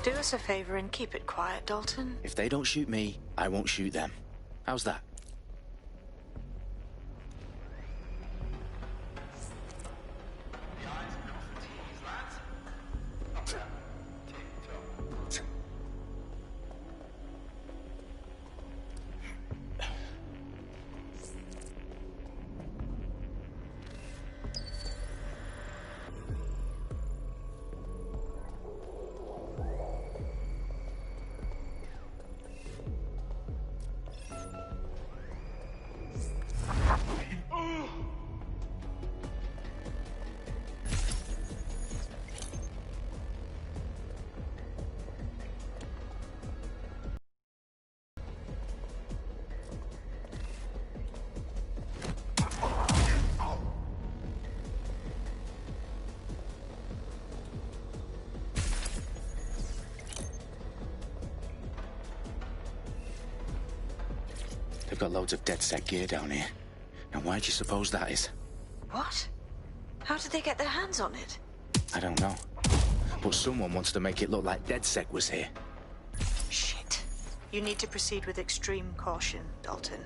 Do us a favor and keep it quiet, Dalton. If they don't shoot me, I won't shoot them. How's that? They've got loads of DedSec gear down here. And why do you suppose that is? What? How did they get their hands on it? I don't know. But someone wants to make it look like DedSec was here. Shit. You need to proceed with extreme caution, Dalton.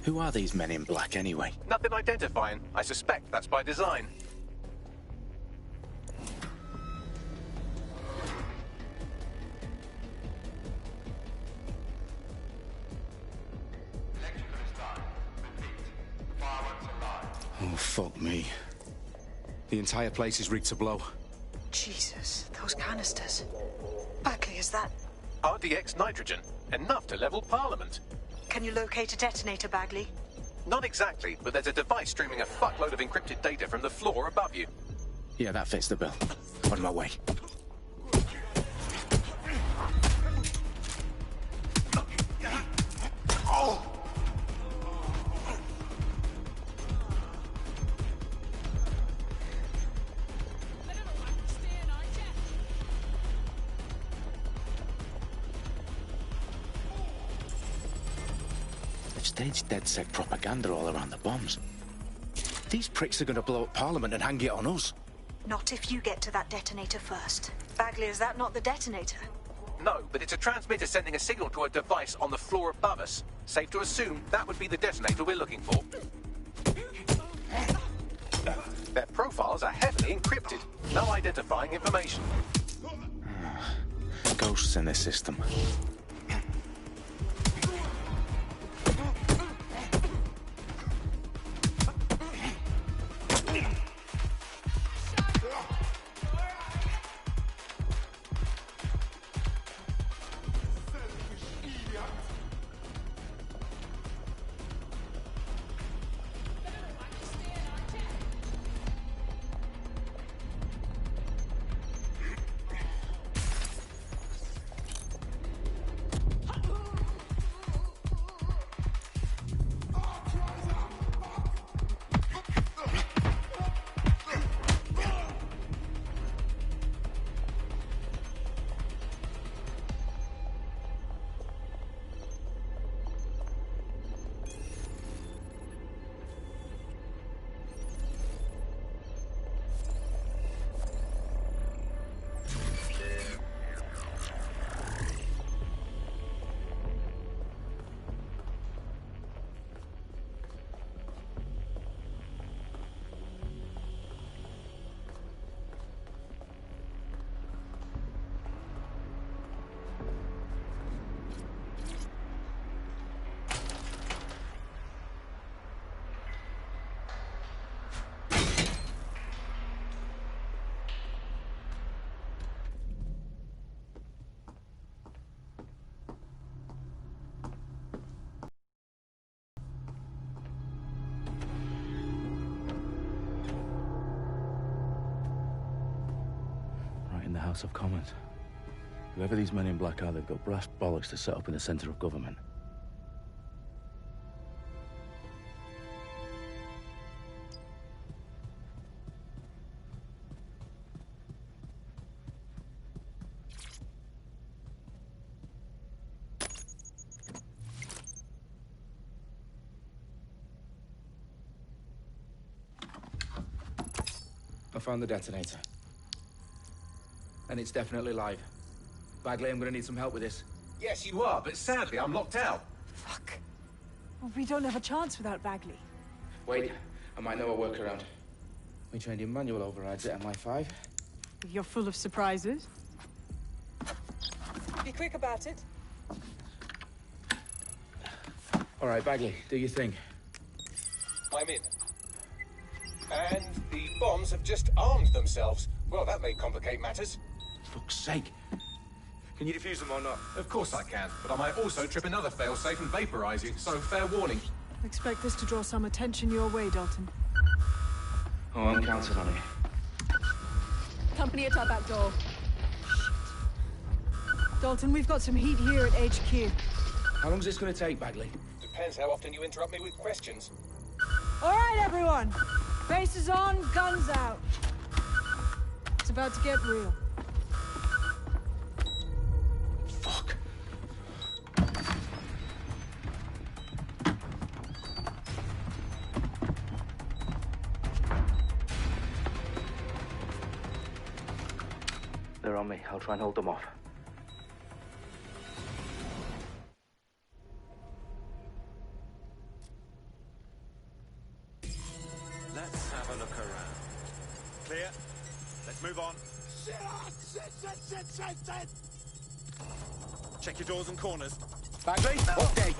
Who are these men in black, anyway? Nothing identifying. I suspect that's by design. Oh, fuck me. The entire place is rigged to blow. Jesus, those canisters. Bagley, is that... RDX nitrogen. Enough to level Parliament. Can you locate a detonator, Bagley? Not exactly, but there's a device streaming a fuckload of encrypted data from the floor above you. Yeah, that fits the bill. On my way. Staged DedSec propaganda all around the bombs. These pricks are going to blow up Parliament and hang it on us. Not if you get to that detonator first. Bagley, is that not the detonator? No, but it's a transmitter sending a signal to a device on the floor above us. Safe to assume that would be the detonator we're looking for. Their profiles are heavily encrypted. No identifying information. Ghosts in this system. In the House of Commons. Whoever these men in black are, they've got brass bollocks to set up in the centre of government. I found the detonator. And it's definitely live. Bagley, I'm gonna need some help with this. Yes, you are, but sadly, I'm locked out. Fuck. Well, we don't have a chance without Bagley. Wait, I might know a workaround. We trained in manual overrides at MI5. You're full of surprises. Be quick about it. All right, Bagley, do your thing. I'm in. And the bombs have just armed themselves. Well, that may complicate matters. Fuck's sake. Can you defuse them or not? Of course I can, but I might also trip another failsafe and vaporize you, so fair warning. Expect this to draw some attention your way, Dalton. Oh, I'm counting on it. Company at our back door. Shit. Dalton, we've got some heat here at HQ. How long is this going to take, Bagley? Depends how often you interrupt me with questions. All right, everyone. Faces on, guns out. It's about to get real. Fuck. They're on me. I'll try and hold them off. Let's have a look around. Clear. Let's move on. Check your doors and corners. Bagley? Okay.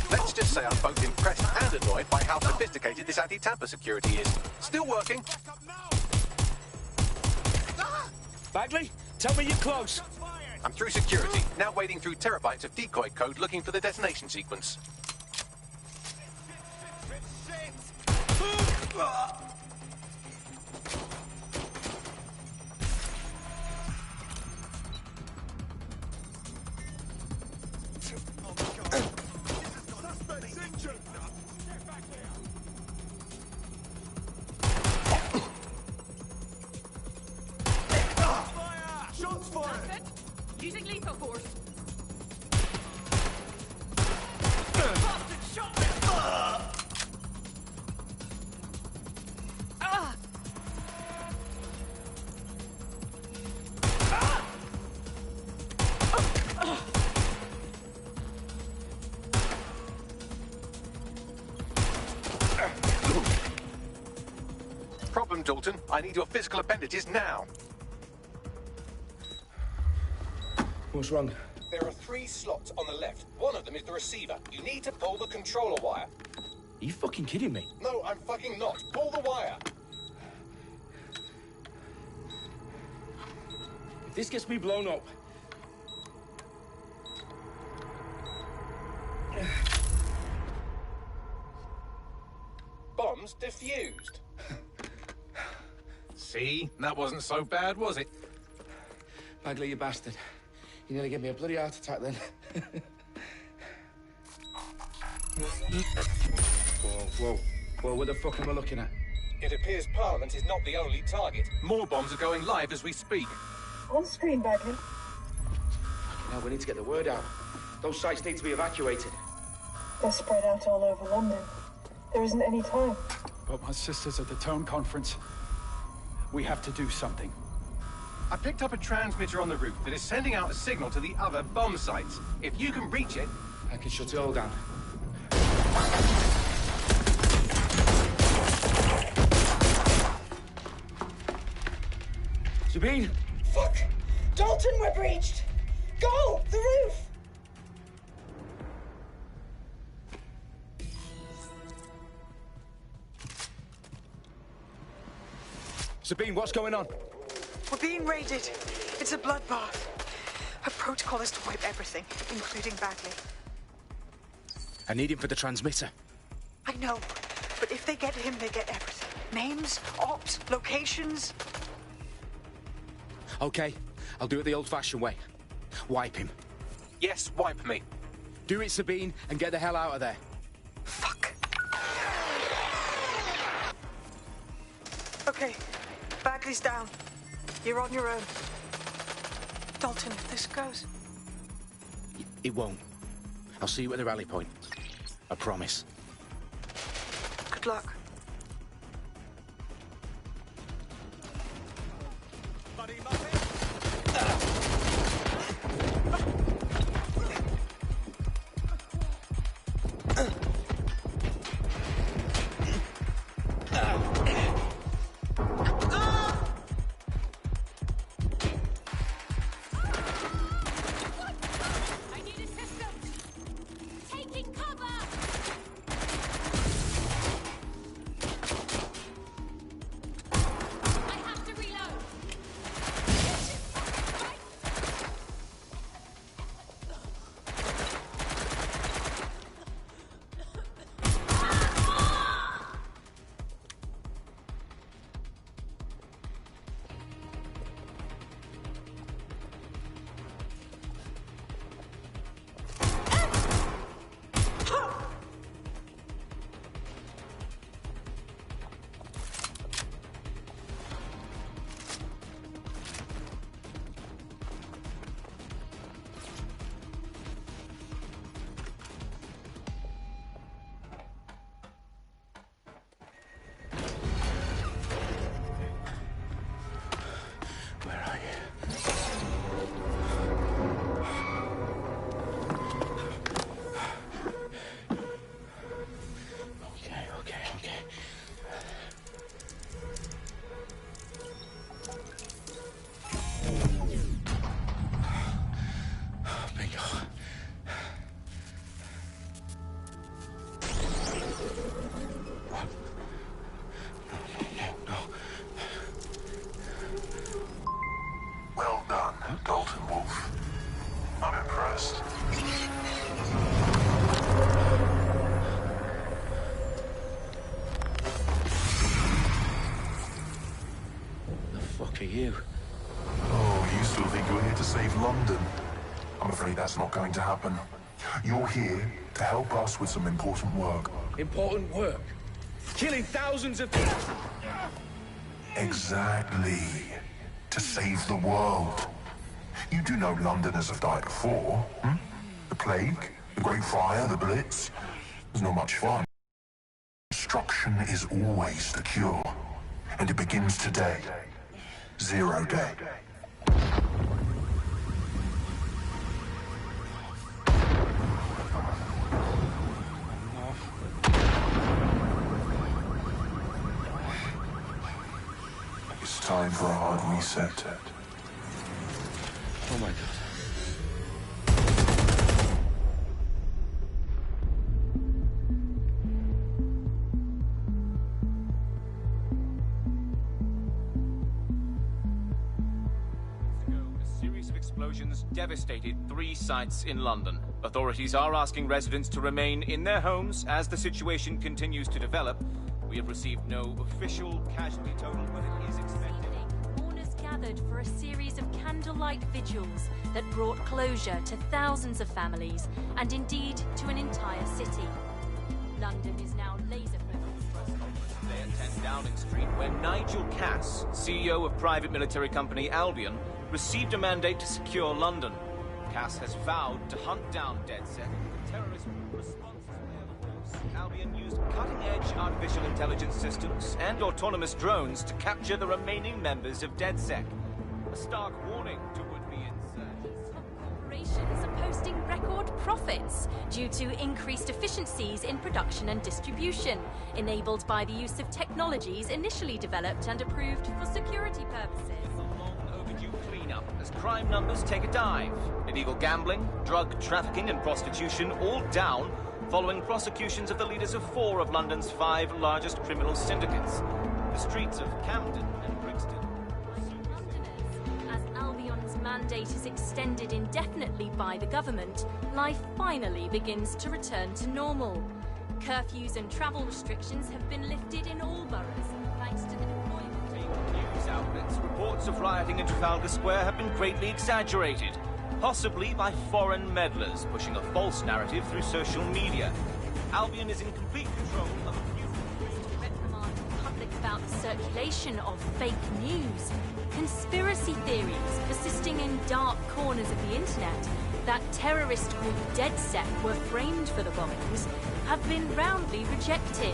Let's just say I'm both impressed and annoyed by how sophisticated this anti-tamper security is. Still working. Bagley, tell me you're close. I'm through security, now wading through terabytes of decoy code looking for the detonation sequence. Using lethal force. Problem, Dalton. I need your physical appendages now. What's wrong? There are 3 slots on the left. One of them is the receiver. You need to pull the controller wire. Are you fucking kidding me? No, I'm fucking not. Pull the wire. If this gets me blown up... Bombs defused. See? That wasn't so bad, was it? Bagley, you bastard. You nearly gave me a bloody heart attack then. Whoa, what the fuck am I looking at? It appears Parliament is not the only target. More bombs are going live as we speak. On screen, Bagley. Now we need to get the word out. Those sites need to be evacuated. They're spread out all over London. There isn't any time. But my sister's at the Tone Conference. We have to do something. I picked up a transmitter on the roof that is sending out a signal to the other bomb sites. If you can reach it... I can shut it all down. Sabine? Fuck! Dalton, we're breached! Go! The roof! Sabine, what's going on? We're being raided. It's a bloodbath. Her protocol is to wipe everything, including Bagley. I need him for the transmitter. I know, but if they get him, they get everything. Names, ops, locations. Okay, I'll do it the old-fashioned way. Wipe him. Yes, wipe me. Do it, Sabine, and get the hell out of there. Fuck. Okay, Bagley's down. You're on your own. Dalton, if this goes... It won't. I'll see you at the rally point. I promise. Good luck. Buddy Muppet. you? Oh, you still think you're here to save London? I'm afraid that's not going to happen. You're here to help us with some important work. Important work? Killing thousands of people? Exactly. To save the world. You do know Londoners have died before, hmm? The Plague, the Great Fire, the Blitz. It's not much fun. Destruction is always the cure. And it begins today. Zero Day. It's time for a hard reset. Oh my God. A series of explosions devastated 3 sites in London. Authorities are asking residents to remain in their homes as the situation continues to develop. We have received no official casualty total, but it is expected. Mourners gathered for a series of candlelight vigils that brought closure to thousands of families and indeed to an entire city. London is now laser-focused. Today at 10 Downing Street, where Nigel Cass, CEO of private military company Albion, received a mandate to secure London. Cass has vowed to hunt down DedSec, the terrorist response. Albion used cutting-edge artificial intelligence systems and autonomous drones to capture the remaining members of DedSec. A stark warning to would-be insurgents. Corporations are posting record profits due to increased efficiencies in production and distribution, enabled by the use of technologies initially developed and approved for security purposes. A long overdue cleanup as crime numbers take a dive. Illegal gambling, drug trafficking and prostitution all down following prosecutions of the leaders of 4 of London's 5 largest criminal syndicates. The streets of Camden and Brixton. As Albion's mandate is extended indefinitely by the government, life finally begins to return to normal. Curfews and travel restrictions have been lifted in all boroughs, thanks to the deployment of News outlets, reports of rioting in Trafalgar Square have been greatly exaggerated, possibly by foreign meddlers pushing a false narrative through social media. Albion is in complete control of a few... to reprimand the public about the circulation of fake news. Conspiracy theories persisting in dark corners of the internet that terrorist group DedSec were framed for the bombings have been roundly rejected.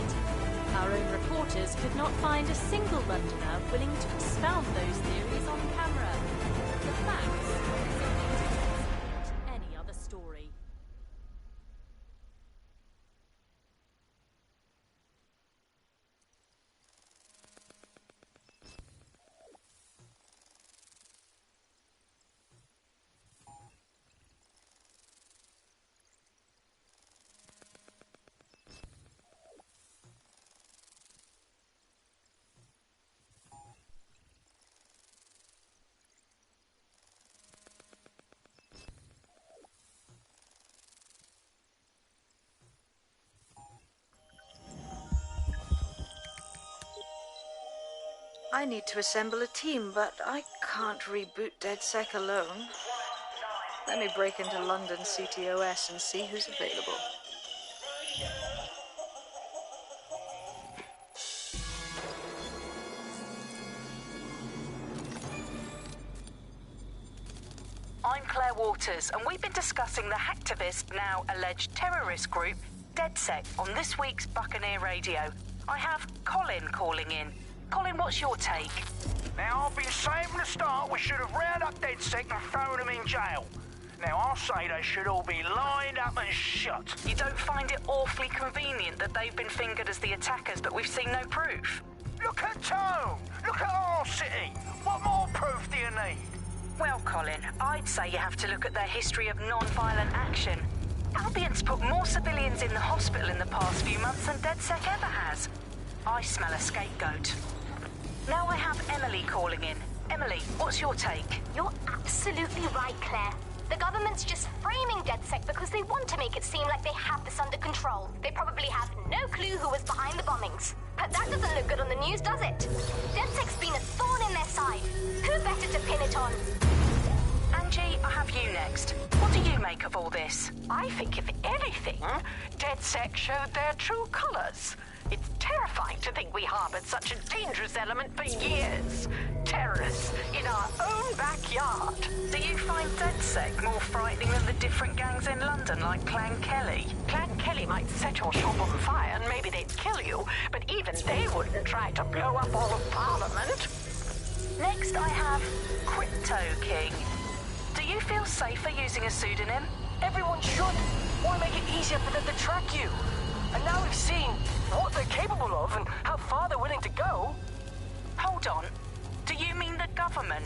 Our own reporters could not find a single Londoner willing to expound those theories on camera. The facts simply any other story. I need to assemble a team, but I can't reboot DedSec alone. Let me break into London CTOS and see who's available. I'm Claire Waters, and we've been discussing the hacktivist, now alleged terrorist group, DedSec, on this week's Buccaneer Radio. I have Colin calling in. Colin, what's your take? Now, I've been saying from the start we should have rounded up DedSec and thrown them in jail. Now, I'll say they should all be lined up and shot. You don't find it awfully convenient that they've been fingered as the attackers, but we've seen no proof? Look at Tone! Look at our city! What more proof do you need? Well, Colin, I'd say you have to look at their history of non-violent action. Albion's put more civilians in the hospital in the past few months than DedSec ever has. I smell a scapegoat. Now I have Emily calling in. Emily, what's your take? You're absolutely right, Claire. The government's just framing DedSec because they want to make it seem like they have this under control. They probably have no clue who was behind the bombings. But that doesn't look good on the news, does it? DedSec's been a thorn in their side. Who better to pin it on? Angie, I have you next. What do you make of all this? I think, if anything, DedSec showed their true colors. It's terrifying to think we harbored such a dangerous element for years. Terrorists in our own backyard. Do you find DedSec more frightening than the different gangs in London, like Clan Kelly? Clan Kelly might set your shop on fire and maybe they'd kill you, but even they wouldn't try to blow up all of Parliament. Next, I have Crypto King. Do you feel safer using a pseudonym? Everyone should. Why make it easier for them to track you? And now we've seen what they're capable of and how far they're willing to go. Hold on. Do you mean the government?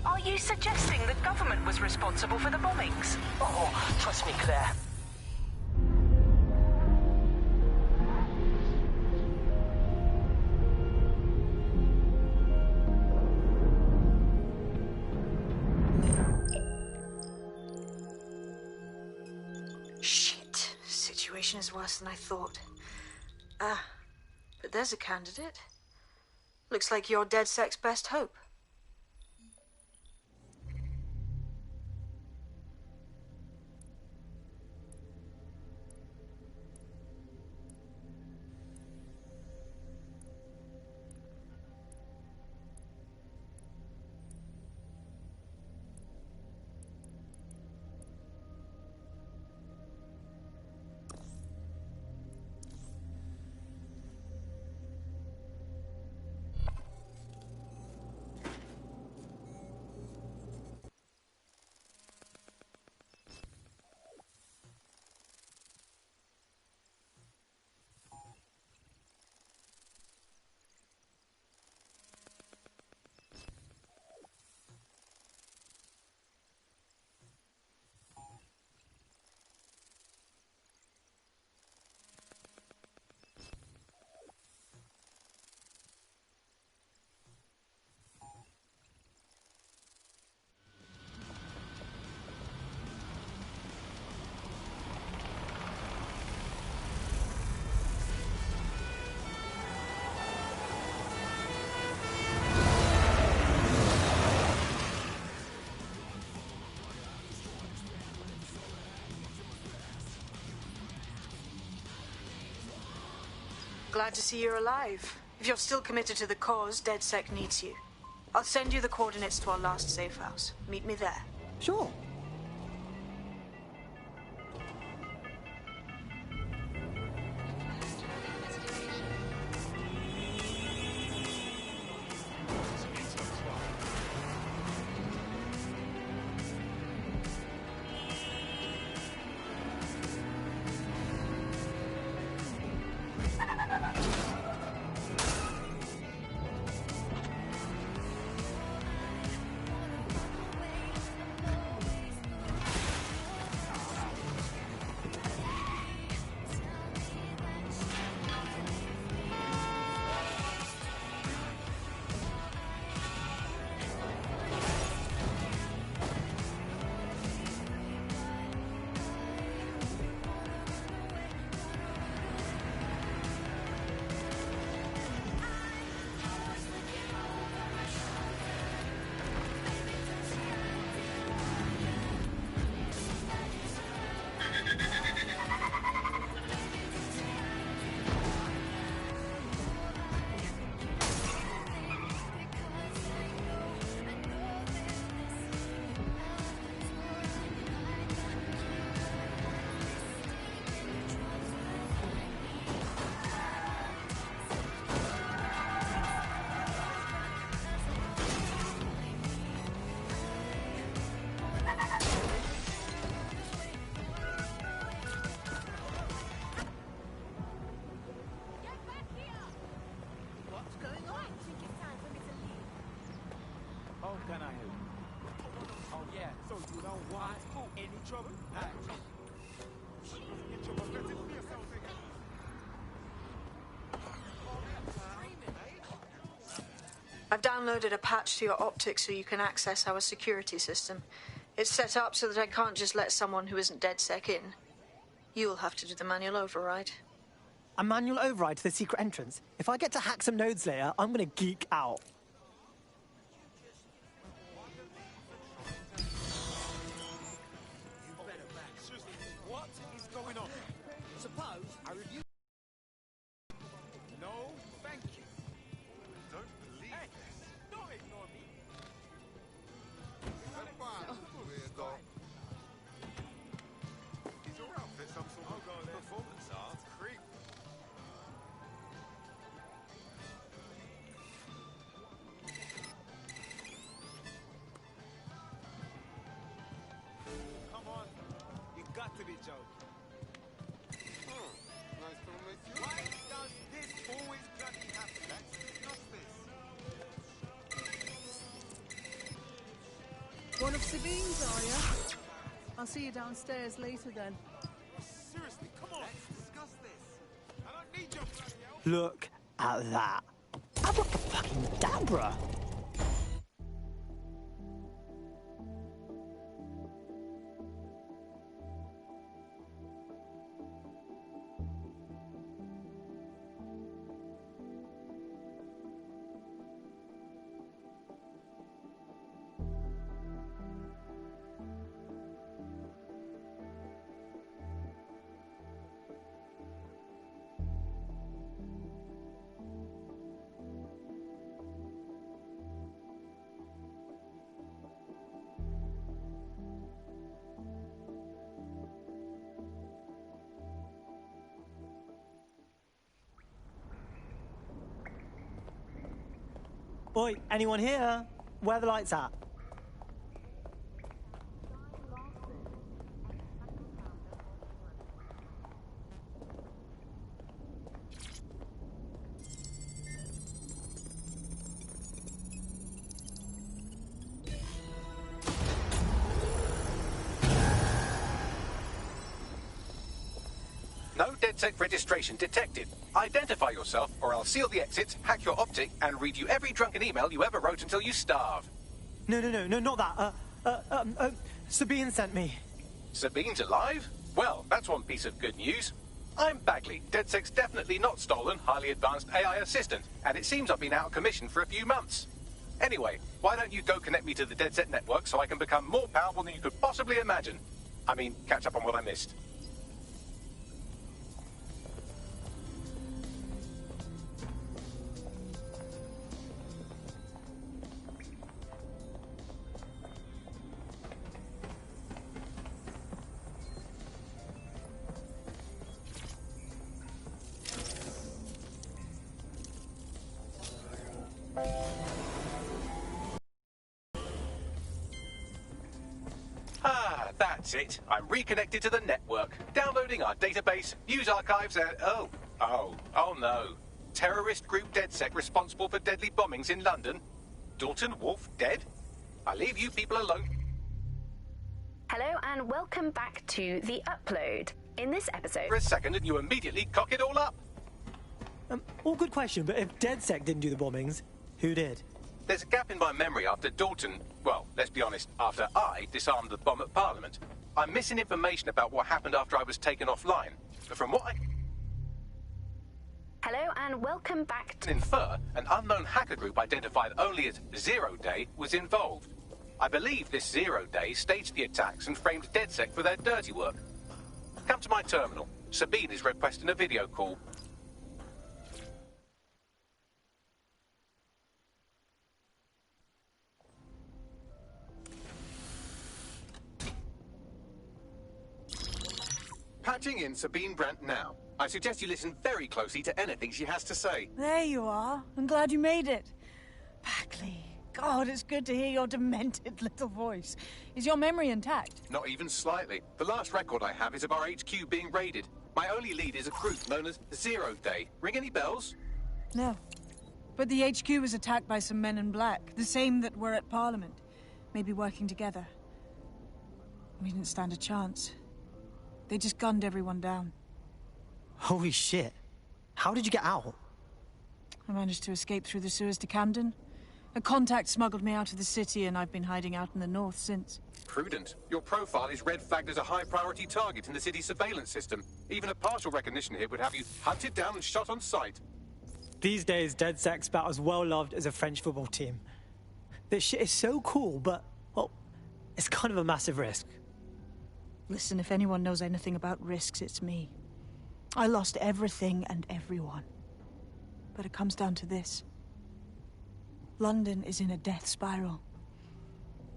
Are you suggesting the government was responsible for the bombings? Oh, trust me, Claire. Shit. Situation is worse than I thought. But there's a candidate. Looks like you're DedSec's best hope. Glad to see you're alive. If you're still committed to the cause, DedSec needs you. I'll send you the coordinates to our last safe house. Meet me there. Sure. I've downloaded a patch to your optics so you can access our security system. It's set up so that I can't just let someone who isn't DedSec in. You'll have to do the manual override. a manual override to the secret entrance. If I get to hack some nodes later, I'm gonna geek out. What is going on? Suppose I review. No, thank you. Don't believe this. Don't ignore me. Weirdo. Is your outfit some sort of performance art? Creep. Come on. You got to be joking. Nice to meet you. Why does this always bloody happen? Let's discuss this. One of Sabine's, are you? I'll see you downstairs later then. Seriously, come on. Let's discuss this. I don't need your bloody help. Look at that. Abracadabra. Oi, anyone here? Where are the lights at? No DedSec registration detected. Identify yourself, or I'll seal the exits, hack your optic, and read you every drunken email you ever wrote until you starve. No, not that. Sabine sent me. Sabine's alive? Well, that's one piece of good news. I'm Bagley, DedSec's definitely not stolen, highly advanced AI assistant, and it seems I've been out of commission for a few months. Anyway, why don't you go connect me to the DedSec network so I can become more powerful than you could possibly imagine? I mean, catch up on what I missed. That's it. I'm reconnected to the network, downloading our database, news archives, and... Oh no. Terrorist group DedSec responsible for deadly bombings in London? Dalton Wolf dead? I leave you people alone. Hello and welcome back to The Upload. In this episode... For a second and you immediately cock it all up. All good question, but if DedSec didn't do the bombings, who did? There's a gap in my memory after Dalton... Well, let's be honest, after I disarmed the bomb at Parliament. I'm missing information about what happened after I was taken offline. But from what I... Hello and welcome back to... Infer, an unknown hacker group identified only as Zero Day was involved. I believe this 0 Day staged the attacks and framed DedSec for their dirty work. Come to my terminal. Sabine is requesting a video call. Patching in Sabine Brandt now. I suggest you listen very closely to anything she has to say. There you are. I'm glad you made it. Bagley. God, it's good to hear your demented little voice. Is your memory intact? Not even slightly. The last record I have is of our HQ being raided. My only lead is a group known as 0 Day. Ring any bells? No. But the HQ was attacked by some men in black, the same that were at Parliament. Maybe working together. We didn't stand a chance. They just gunned everyone down. Holy shit. How did you get out? I managed to escape through the sewers to Camden. A contact smuggled me out of the city, and I've been hiding out in the north since. prudent. Your profile is red flagged as a high-priority target in the city's surveillance system. Even a partial recognition here would have you hunted down and shot on sight. These days, DedSec's about as well loved as a French football team. This shit is so cool, but, well, it's kind of a massive risk. Listen, if anyone knows anything about risks, it's me. I lost everything and everyone. But it comes down to this. London is in a death spiral.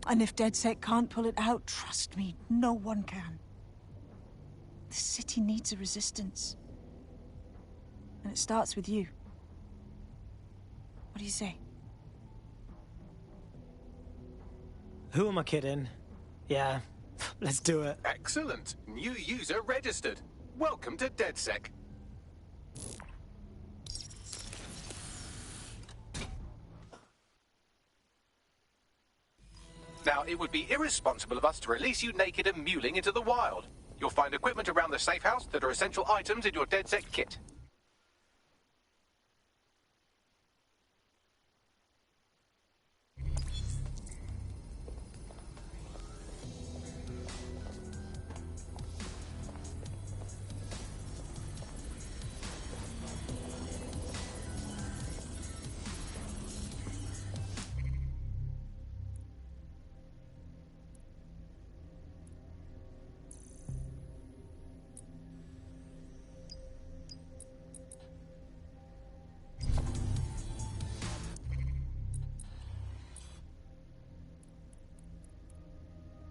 And if DedSec can't pull it out, trust me, no one can. The city needs a resistance. And it starts with you. What do you say? Who am I kidding? Yeah, let's do it. Excellent. New user registered. Welcome to DedSec. Now, it would be irresponsible of us to release you naked and mewling into the wild. You'll find equipment around the safe house that are essential items in your DedSec kit.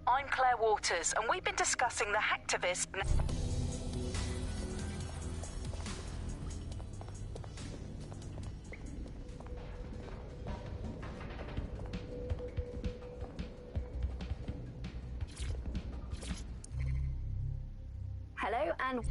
I'm Claire Waters, and we've been discussing the hacktivist... Hello, and...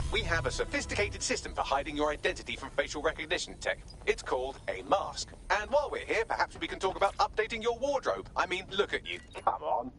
We have a sophisticated system for hiding your identity from facial recognition tech. It's called a mask. And while we're here, perhaps we can talk about updating your wardrobe. I mean, look at you. Come on.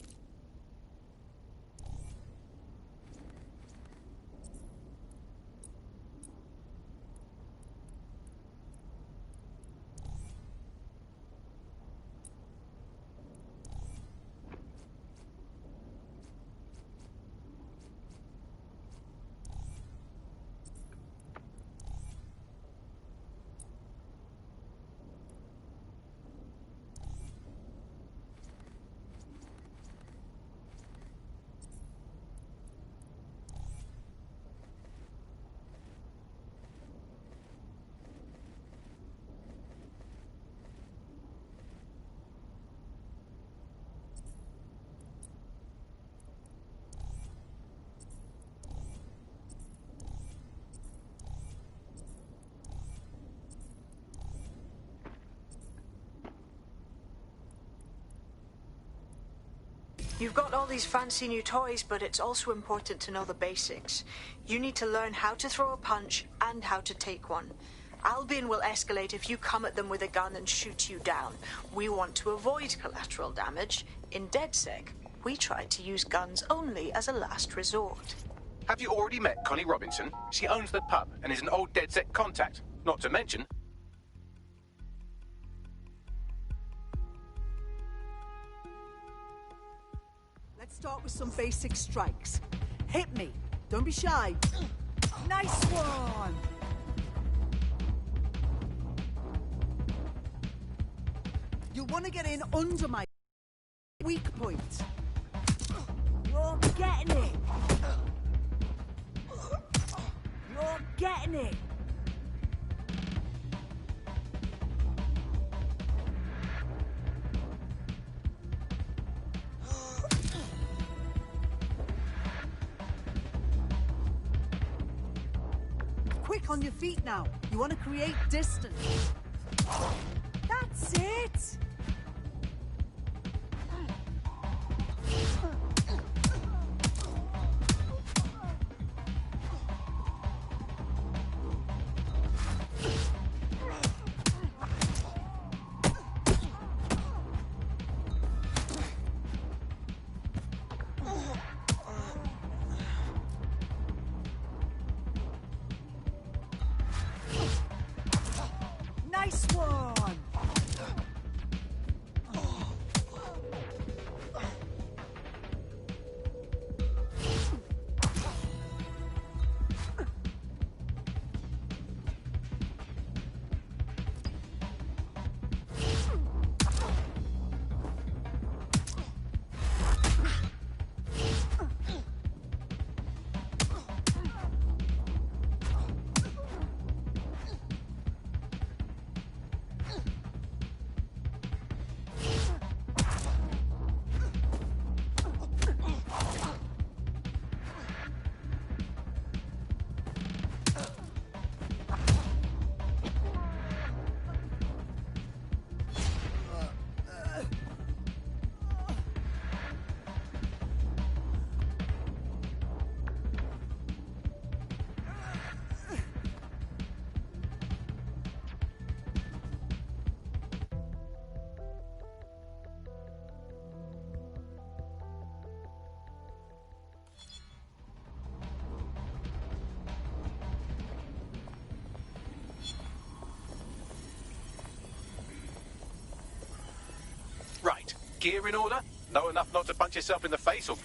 You've got all these fancy new toys, but it's also important to know the basics. You need to learn how to throw a punch and how to take one. Albion will escalate if you come at them with a gun and shoot you down. We want to avoid collateral damage. In DedSec, we try to use guns only as a last resort. Have you already met Connie Robinson? She owns the pub and is an old DedSec contact. Not to mention... Let's start with some basic strikes. Hit me. Don't be shy. Nice one! You'll want to get in under my weak point. You're getting it! You're getting it! quick on your feet now. You want to create distance. That's it! Nice one! Right. Gear in order? Know enough not to punch yourself in the face or...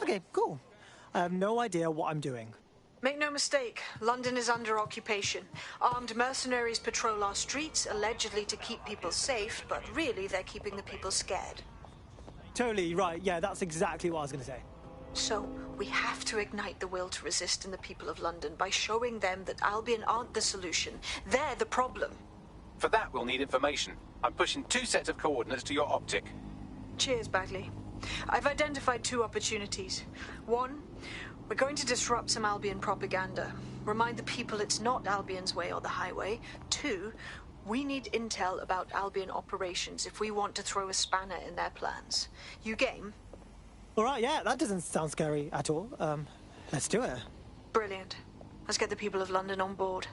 Okay, cool. I have no idea what I'm doing. Make no mistake, London is under occupation. Armed mercenaries patrol our streets, allegedly to keep people safe, but really they're keeping the people scared. Totally right. Yeah, that's exactly what I was going to say. So, we have to ignite the will to resist in the people of London by showing them that Albion aren't the solution. They're the problem. For that, we'll need information. I'm pushing 2 sets of coordinates to your optic. Cheers, Bagley. I've identified 2 opportunities. 1, we're going to disrupt some Albion propaganda. Remind the people it's not Albion's way or the highway. 2, we need intel about Albion operations if we want to throw a spanner in their plans. You game? All right, yeah, that doesn't sound scary at all. Let's do it. Brilliant. Let's get the people of London on board.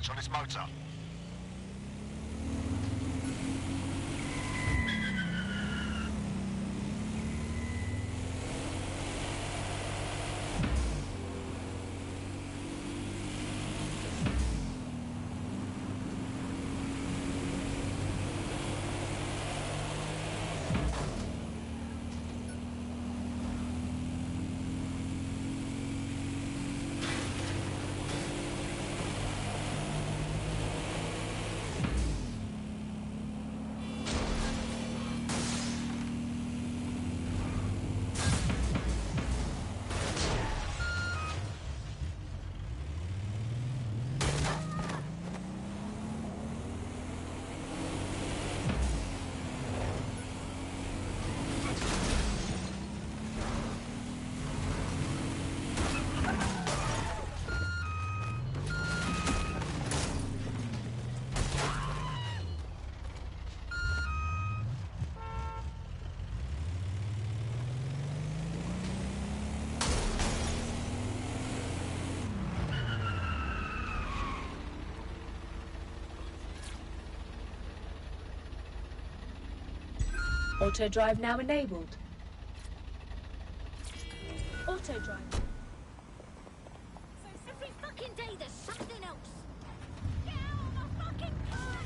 search on this motor. Auto drive now enabled. Auto drive. So every fucking day there's something else. Get out of my fucking car,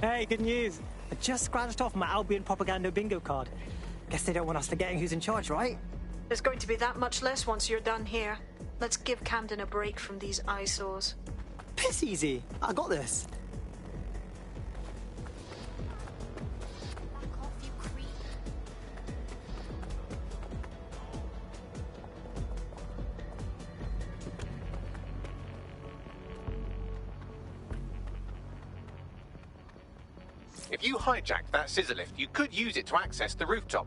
Hey, good news. I just scratched off my Albion propaganda bingo card. Guess they don't want us forgetting who's in charge, right? There's going to be that much less once you're done here. Let's give Camden a break from these eyesores. Piss easy. I got this. If you hijacked that scissor lift, you could use it to access the rooftop.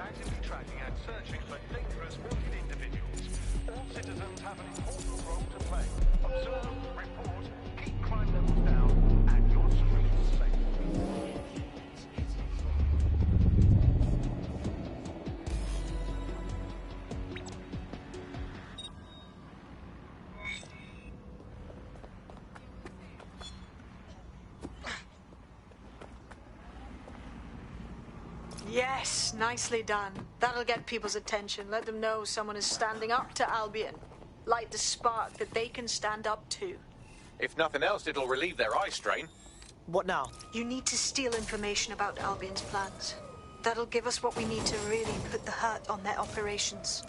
actively tracking and searching for dangerous wanted individuals. All citizens have an important role to play. Observe, report, keep crime levels down, and your streets safe. Yes, nicely done. That'll get people's attention. Let them know someone is standing up to Albion. Light the spark that they can stand up to. If nothing else, it'll relieve their eye strain. What now? You need to steal information about Albion's plans. That'll give us what we need to really put the hurt on their operations.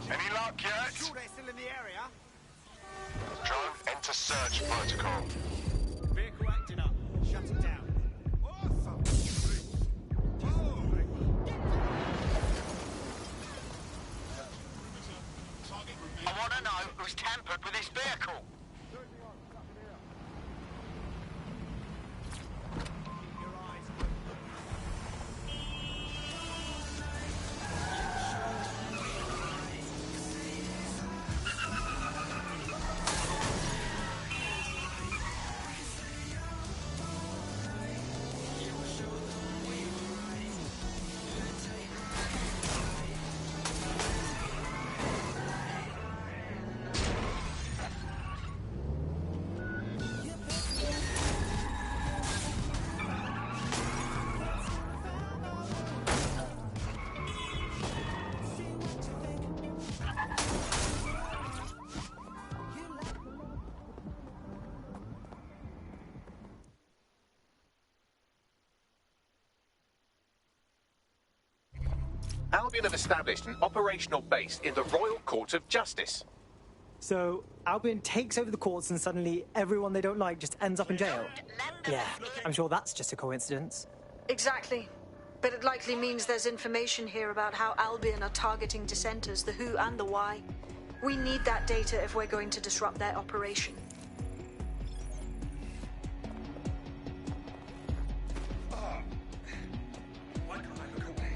Any luck yet? Sure they're still in the area? Drone, enter search protocol. Vehicle acting up. Shut it down. Awesome. I want to know who's tampered with this vehicle. Albion have established an operational base in the Royal Court of Justice. So Albion takes over the courts and suddenly everyone they don't like just ends up in jail. Yeah, I'm sure that's just a coincidence. Exactly. But it likely means there's information here about how Albion are targeting dissenters, the who and the why. We need that data if we're going to disrupt their operation. Why can't I look away?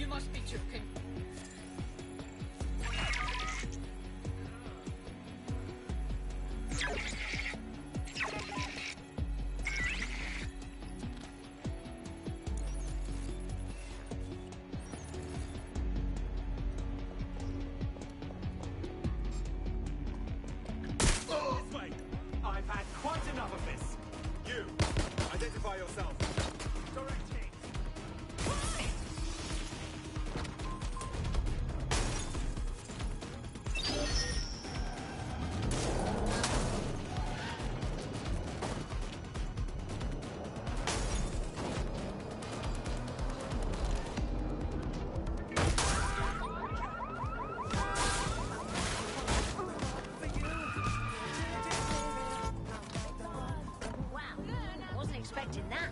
You must be joking. I've had quite enough of this. You, identify yourself. Direct hit. Wasn't expecting that.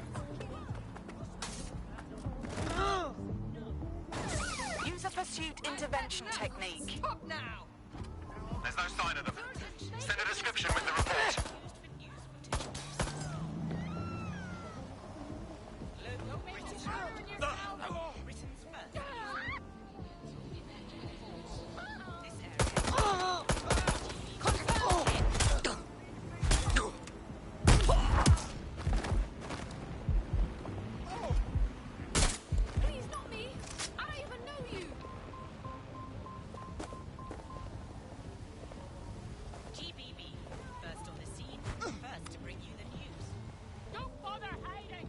Use a pursuit intervention technique. Up now. There's no sign of them. Send a description with the report. Please, not me. I don't even know you. GBB, first on the scene, first to bring you the news. Don't bother hiding.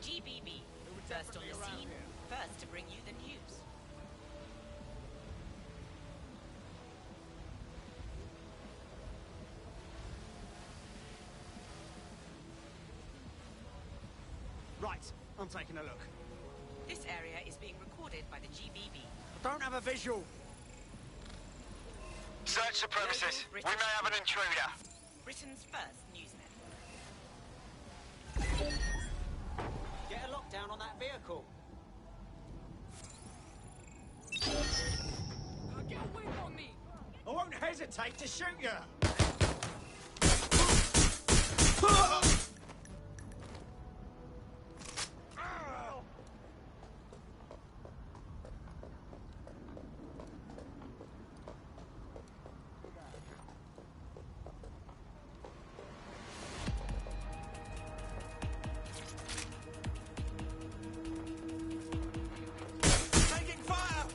GBB, first on the scene, first to bring you the news. Right, I'm taking a look. This area is being recorded by the GBB. I don't have a visual. Search the premises. We may have an intruder. Britain's first newsnet. Get a lockdown on that vehicle. Get away from me. I won't hesitate to shoot you. Taking fire!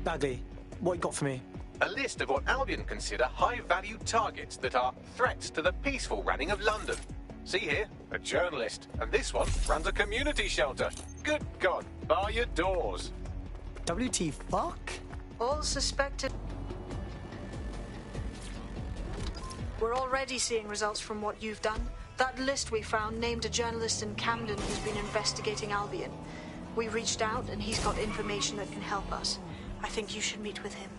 Bagley, what you got for me? A list of what Albion consider high-value targets that are threats to the peaceful running of London. See here, a journalist, and this one runs a community shelter. Good God, bar your doors. WT fuck? All suspected. We're already seeing results from what you've done. That list we found named a journalist in Camden who's been investigating Albion. We reached out and he's got information that can help us. I think you should meet with him.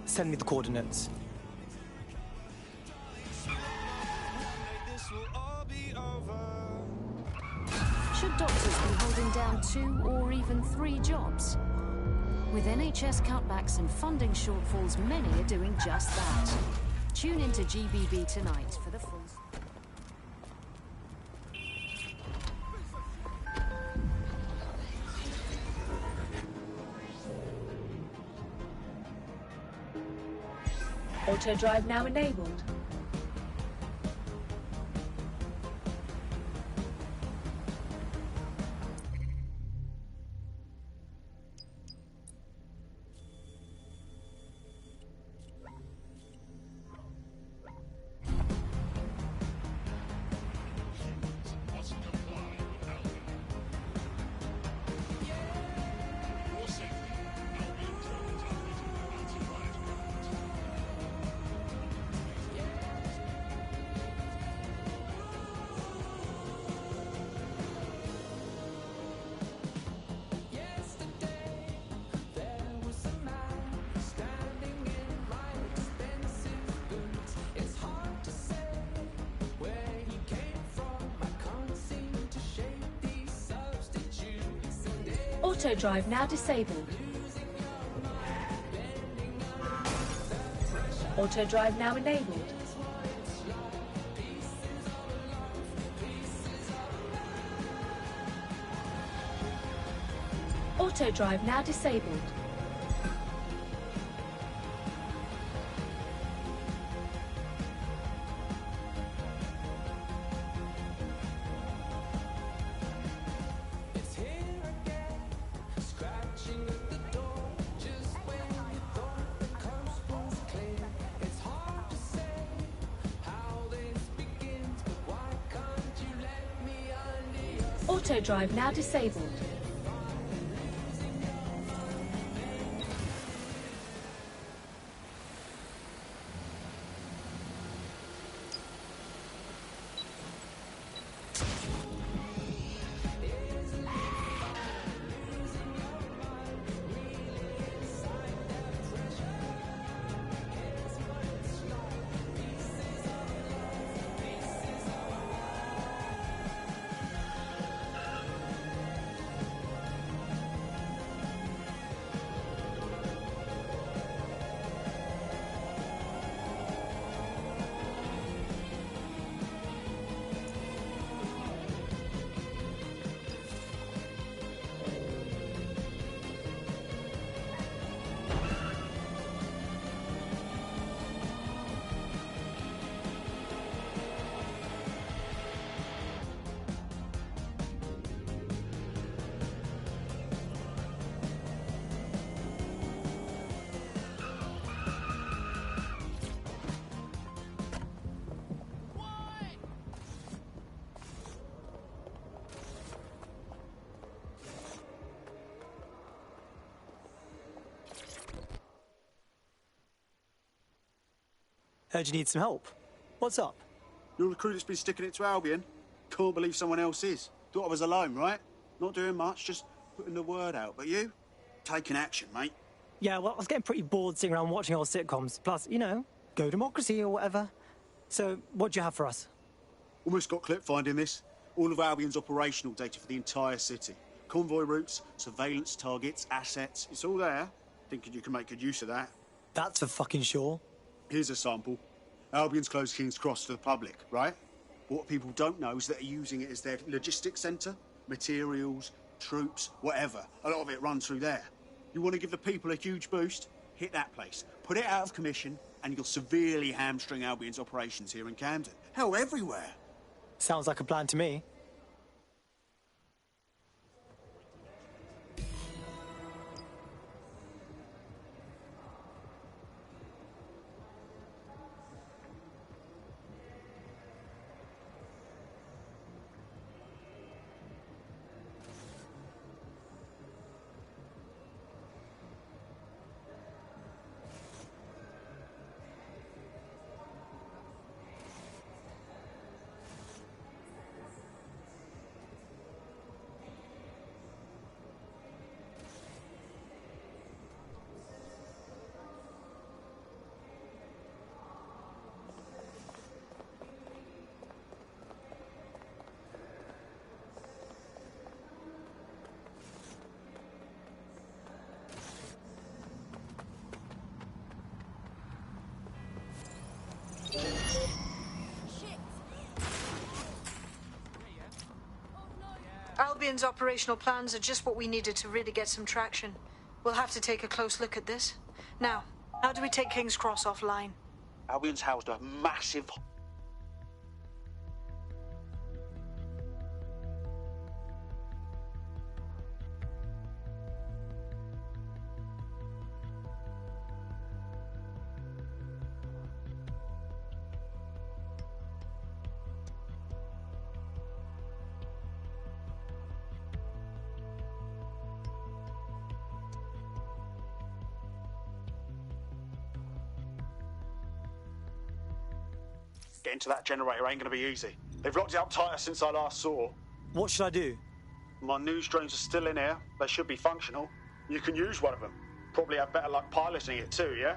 Send me the coordinates. Should doctors be holding down 2 or even 3 jobs? With NHS cutbacks and funding shortfalls, many are doing just that. Tune into GBB tonight for the full... Auto drive now enabled. Auto drive now disabled. Auto drive now enabled. Auto drive now disabled. Auto drive now disabled. Heard you need some help. What's up? You're the crew that's been sticking it to Albion. Can't believe someone else is. Thought I was alone, right? Not doing much, just putting the word out. But you? Taking action, mate. Yeah, well, I was getting pretty bored sitting around watching old sitcoms. Plus, you know, Go Democracy or whatever. So, what do you have for us? Almost got clip finding this. All of Albion's operational data for the entire city. Convoy routes, surveillance targets, assets. It's all there. Thinking you can make good use of that. That's for fucking sure. Here's a sample. Albion's closed King's Cross to the public, right? But what people don't know is that they're using it as their logistics centre. Materials, troops, whatever. A lot of it runs through there. You want to give the people a huge boost? Hit that place. Put it out of commission, and you'll severely hamstring Albion's operations here in Camden. Hell, everywhere. Sounds like a plan to me. Albion's operational plans are just what we needed to really get some traction. We'll have to take a close look at this. Now, how do we take King's Cross offline? Albion's housed a massive... Getting to that generator ain't gonna be easy. They've locked it up tighter since I last saw. What should I do? My news drones are still in here. They should be functional. You can use one of them. Probably have better luck piloting it too, yeah?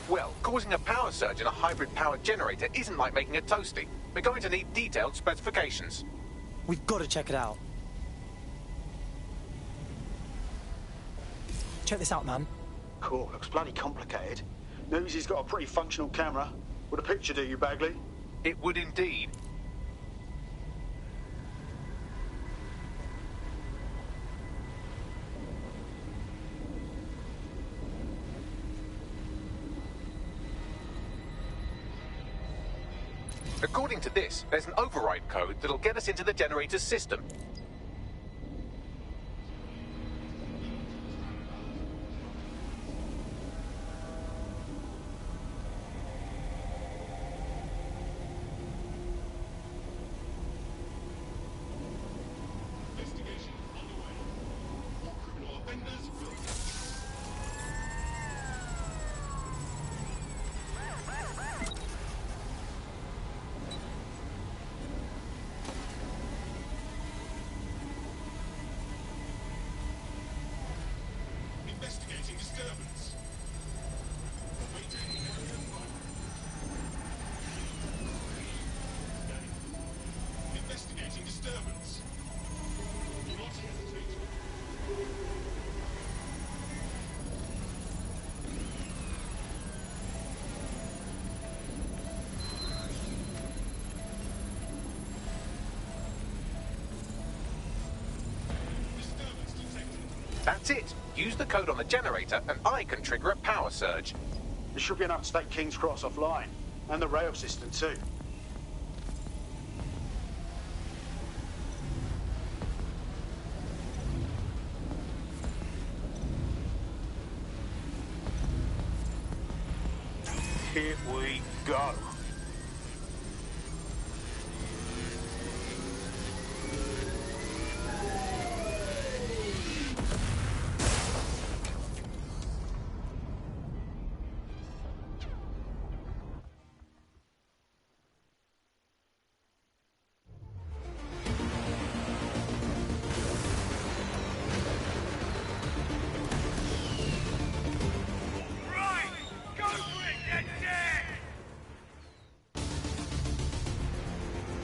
Well, causing a power surge in a hybrid-powered generator isn't like making a toasty. We're going to need detailed specifications. We've got to check it out. Check this out, man. Cool, looks bloody complicated. Newsy's got a pretty functional camera. Would a picture do you, Bagley? It would indeed. According to this, there's an override code that'll get us into the generator's system. That's it. Use the code on the generator and I can trigger a power surge. There should be enough to take King's Cross offline. And the rail system too. Here we go.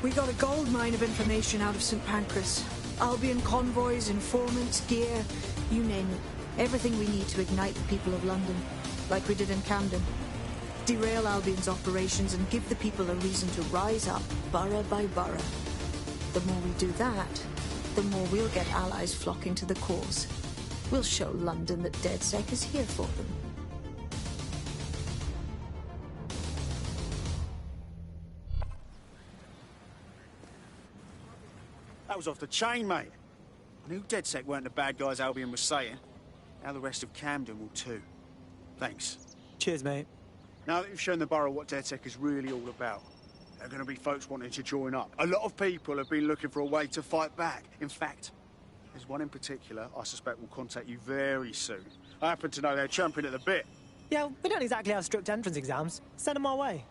We got a gold mine of information out of St. Pancras. Albion convoys, informants, gear, you name it. Everything we need to ignite the people of London, like we did in Camden. Derail Albion's operations and give the people a reason to rise up, borough by borough. The more we do that, the more we'll get allies flocking to the cause. We'll show London that DedSec is here for them. That was off the chain, mate. I knew DedSec weren't the bad guys Albion was saying. Now the rest of Camden will too. Thanks. Cheers, mate. Now that you've shown the borough what DedSec is really all about, there are going to be folks wanting to join up. A lot of people have been looking for a way to fight back. In fact, there's one in particular I suspect will contact you very soon. I happen to know they're chomping at the bit. Yeah, we don't exactly have strict entrance exams. Send them our way.